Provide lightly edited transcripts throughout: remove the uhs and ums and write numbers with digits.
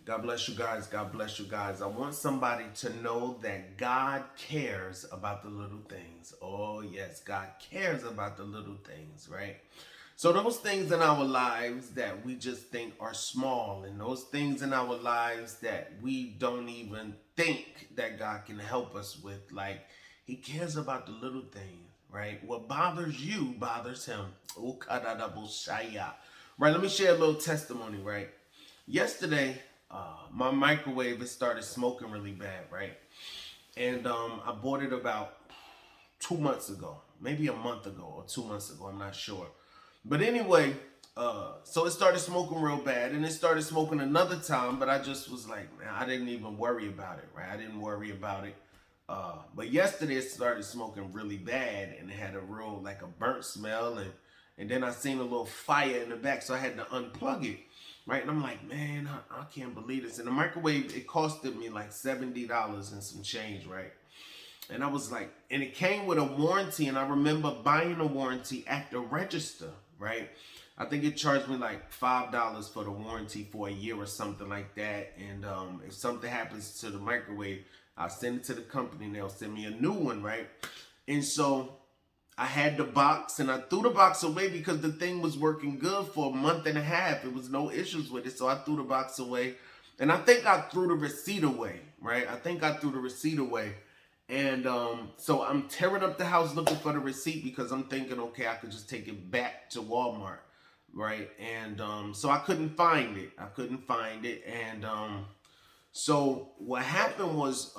God bless you guys. God bless you guys. I want somebody to know that God cares about the little things. Oh, yes, God cares about the little things, right? So, those things in our lives that we just think are small, and those things in our lives that we don't even think that God can help us with, like, He cares about the little things, right? What bothers you bothers Him. Oh, kadadabushaya. Right, let me share a little testimony, right? Yesterday, my microwave it started smoking really bad, right? And I bought it about 2 months ago, maybe a month ago or 2 months ago. I'm not sure. But anyway, so it started smoking real bad, and it started smoking another time. But I just was like, man, I didn't even worry about it, right? I didn't worry about it. But yesterday it started smoking really bad, and it had a real like a burnt smell, and then I seen a little fire in the back, so I had to unplug it. Right, and I'm like, man, I can't believe this. And the microwave, it costed me like $70 and some change, right? And I was like, and it came with a warranty. And I remember buying a warranty at the register, right? I think it charged me like $5 for the warranty for a year or something like that. And if something happens to the microwave, I'll send it to the company and they'll send me a new one, right? And so I had the box and I threw the box away because the thing was working good for a month and a half. It was no issues with it. So I threw the box away. And I think I threw the receipt away, right? I think I threw the receipt away. And so I'm tearing up the house looking for the receipt because I'm thinking, okay, I could just take it back to Walmart, right? And so I couldn't find it. I couldn't find it. And so what happened was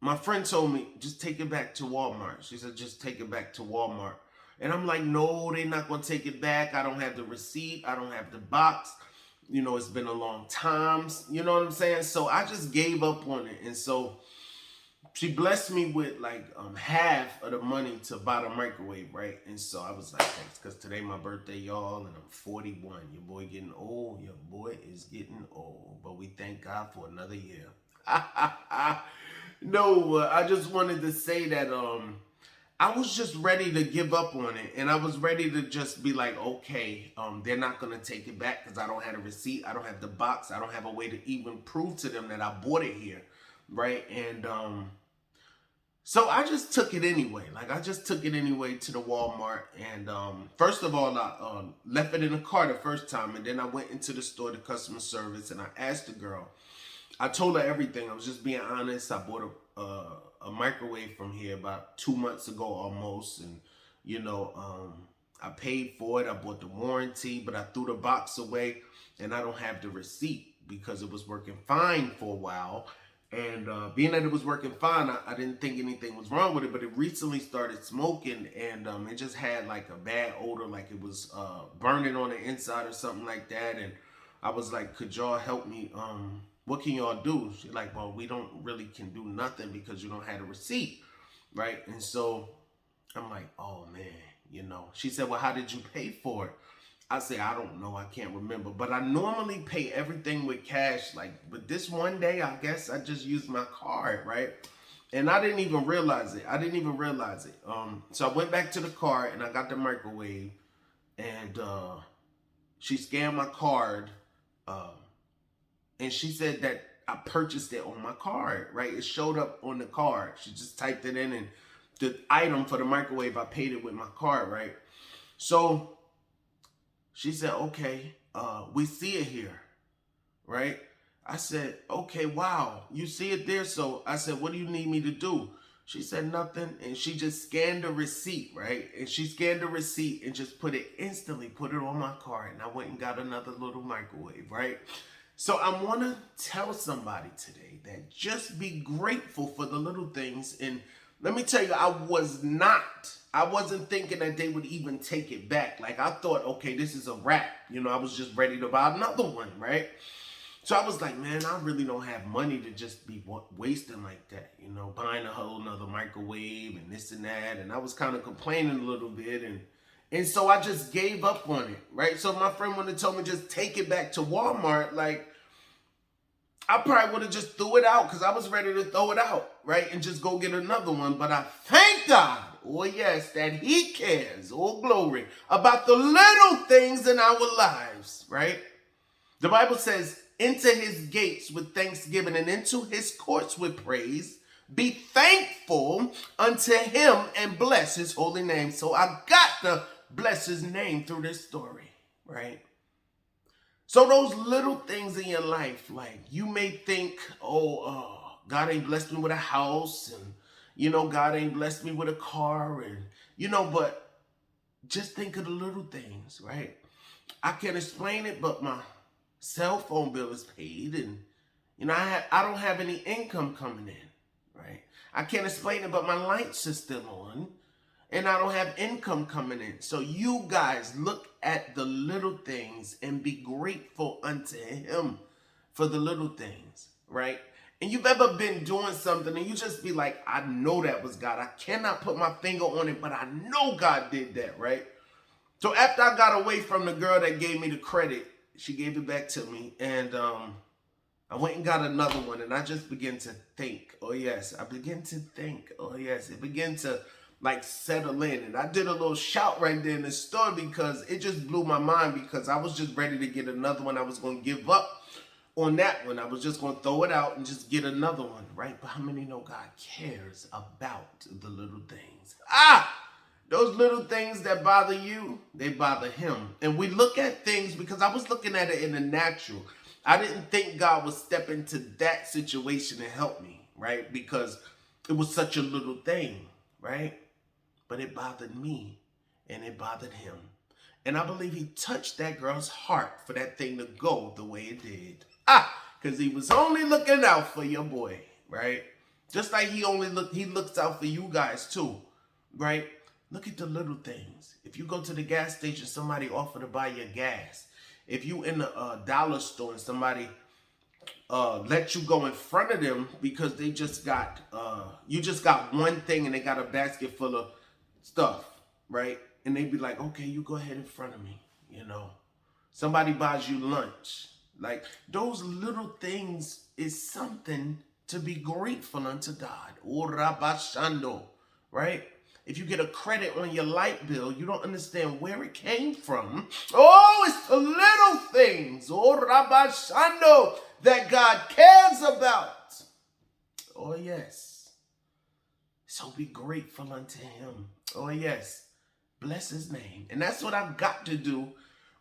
my friend told me, just take it back to Walmart. She said, just take it back to Walmart. And I'm like, no, they're not going to take it back. I don't have the receipt. I don't have the box. You know, it's been a long time. You know what I'm saying? So I just gave up on it. And so she blessed me with like half of the money to buy the microwave, right? And so I was like, thanks, because today my birthday, y'all, and I'm 41. Your boy getting old. Your boy is getting old. But we thank God for another year. No, I just wanted to say that I was just ready to give up on it, and I was ready to just be like, okay, they're not gonna take it back because I don't have a receipt, I don't have the box, I don't have a way to even prove to them that I bought it here, right? And so I just took it anyway. Like I just took it anyway to the Walmart, and first of all, I left it in the car the first time, and then I went into the store, the customer service, and I asked the girl. I told her everything. I was just being honest. I bought a microwave from here about 2 months ago almost, and you know, I paid for it. I bought the warranty, but I threw the box away, and I don't have the receipt because it was working fine for a while. And being that it was working fine, I didn't think anything was wrong with it, but it recently started smoking, and it just had like a bad odor, like it was burning on the inside or something like that. And I was like, could y'all help me? What can y'all do? She's like, well, we don't really can do nothing because you don't have a receipt, right? And so I'm like, oh man, you know. She said, well, how did you pay for it? I say, I don't know, I can't remember. But I normally pay everything with cash. Like, but this one day, I guess I just used my card, right? And I didn't even realize it. I didn't even realize it. So I went back to the car and I got the microwave, and she scanned my card. And she said that I purchased it on my card, right? It showed up on the card. She just typed it in, and the item for the microwave, I paid it with my card, right? So she said, okay, we see it here, right? I said, okay, wow, you see it there? So I said, what do you need me to do? She said nothing, and she just scanned the receipt, right? And she scanned the receipt and just instantly put it on my card, and I went and got another little microwave, right? So I want to tell somebody today that just be grateful for the little things. And let me tell you, I wasn't thinking that they would even take it back. Like I thought, okay, this is a wrap. You know, I was just ready to buy another one, right? So I was like, man, I really don't have money to just be wasting like that, you know, buying a whole nother microwave and this and that. And I was kind of complaining a little bit, and so I just gave up on it, right? So my friend would have told me just take it back to Walmart. Like, I probably would have just threw it out because I was ready to throw it out, right? And just go get another one. But I thank God, oh yes, that He cares, oh glory, about the little things in our lives, right? The Bible says, into his gates with thanksgiving and into his courts with praise. Be thankful unto him and bless his holy name. So I got to bless his name through this story, right? So those little things in your life, like you may think, God ain't blessed me with a house, and God ain't blessed me with a car, and but just think of the little things, right? I can't explain it, but my cell phone bill is paid, and I don't have any income coming in, right? I can't explain it, but my lights are still on, and I don't have income coming in. So you guys look at the little things and be grateful unto him for the little things, right? And you've ever been doing something and you just be like, I know that was God. I cannot put my finger on it, but I know God did that, right? So after I got away from the girl that gave me the credit, she gave it back to me, and I went and got another one, and I just began to think, oh yes, I began to think, oh yes, it began to like settle in. And I did a little shout right there in the store because it just blew my mind, because I was just ready to get another one. I was going to give up on that one. I was just going to throw it out and just get another one, right? But how many know God cares about the little things? Those little things that bother you, they bother him. And we look at things, because I was looking at it in the natural. I didn't think God would step into that situation and help me, right? Because it was such a little thing, right? But it bothered me and it bothered him. And I believe he touched that girl's heart for that thing to go the way it did. Because he was only looking out for your boy, right? Just like he looks out for you guys too, right? Look at the little things. If you go to the gas station, somebody offer to buy your gas. If you in a dollar store and somebody let you go in front of them because they just got you just got one thing and they got a basket full of stuff, right? And they be like, okay, you go ahead in front of me, Somebody buys you lunch. Like, those little things is something to be grateful unto God. Urabashando, right? If you get a credit on your light bill, you don't understand where it came from. Oh, it's the little things, Urabashando, that God cares about. Oh, yes. So be grateful unto him. Oh, yes. Bless his name. And that's what I've got to do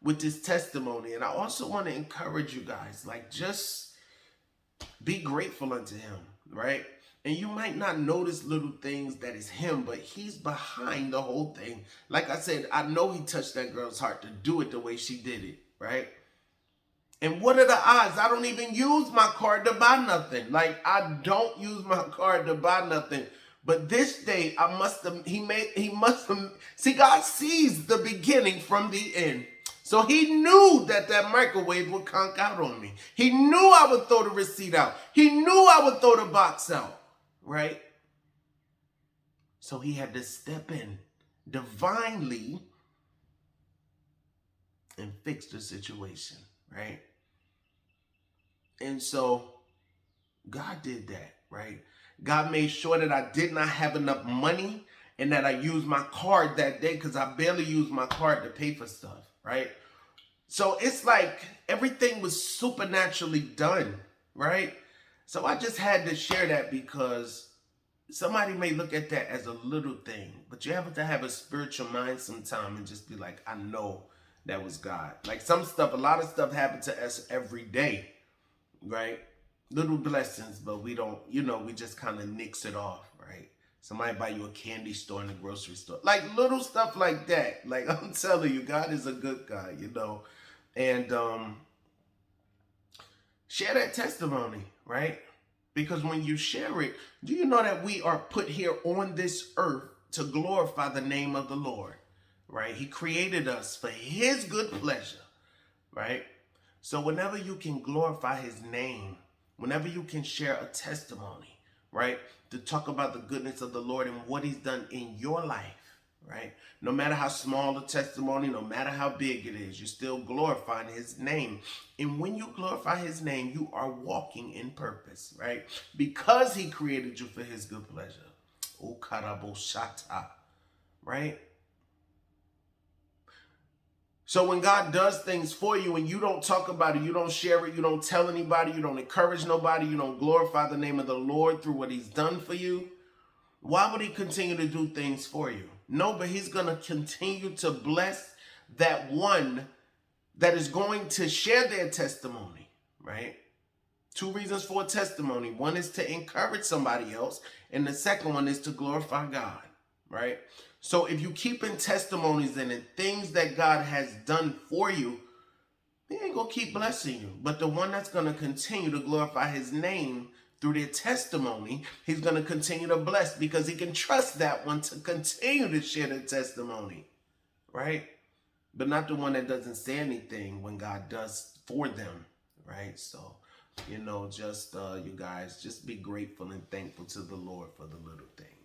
with this testimony. And I also want to encourage you guys, like, just be grateful unto him, right? And you might not notice little things that is him, but he's behind the whole thing. Like I said, I know he touched that girl's heart to do it the way she did it, right? And what are the odds? I don't even use my card to buy nothing. Like, I don't use my card to buy nothing. But this day, he must have, see, God sees the beginning from the end. So he knew that microwave would conk out on me. He knew I would throw the receipt out. He knew I would throw the box out, right? So he had to step in divinely and fix the situation, right? And so God did that, right? God made sure that I did not have enough money and that I used my card that day, because I barely used my card to pay for stuff, right? So it's like everything was supernaturally done, right? So I just had to share that, because somebody may look at that as a little thing, but you have to have a spiritual mind sometime and just be like, I know that was God. Like, a lot of stuff happened to us every day, right? Little blessings, but we don't, we just kind of nix it off, right? Somebody buy you a candy store in the grocery store. Like, little stuff like that. Like, I'm telling you, God is a good guy, And share that testimony, right? Because when you share it, do you know that we are put here on this earth to glorify the name of the Lord, right? He created us for his good pleasure, right? So whenever you can glorify his name, whenever you can share a testimony, right, to talk about the goodness of the Lord and what he's done in your life, right? No matter how small the testimony, no matter how big it is, you're still glorifying his name. And when you glorify his name, you are walking in purpose, right? Because he created you for his good pleasure. O karaboshata, right? So when God does things for you and you don't talk about it, you don't share it, you don't tell anybody, you don't encourage nobody, you don't glorify the name of the Lord through what he's done for you, why would he continue to do things for you? No, but he's going to continue to bless that one that is going to share their testimony, right? Two reasons for a testimony. One is to encourage somebody else, and the second one is to glorify God, right? So if you keep in testimonies and in things that God has done for you, he ain't going to keep blessing you. But the one that's going to continue to glorify his name through their testimony, he's going to continue to bless because he can trust that one to continue to share the testimony, right? But not the one that doesn't say anything when God does for them, right? So, just you guys, just be grateful and thankful to the Lord for the little things.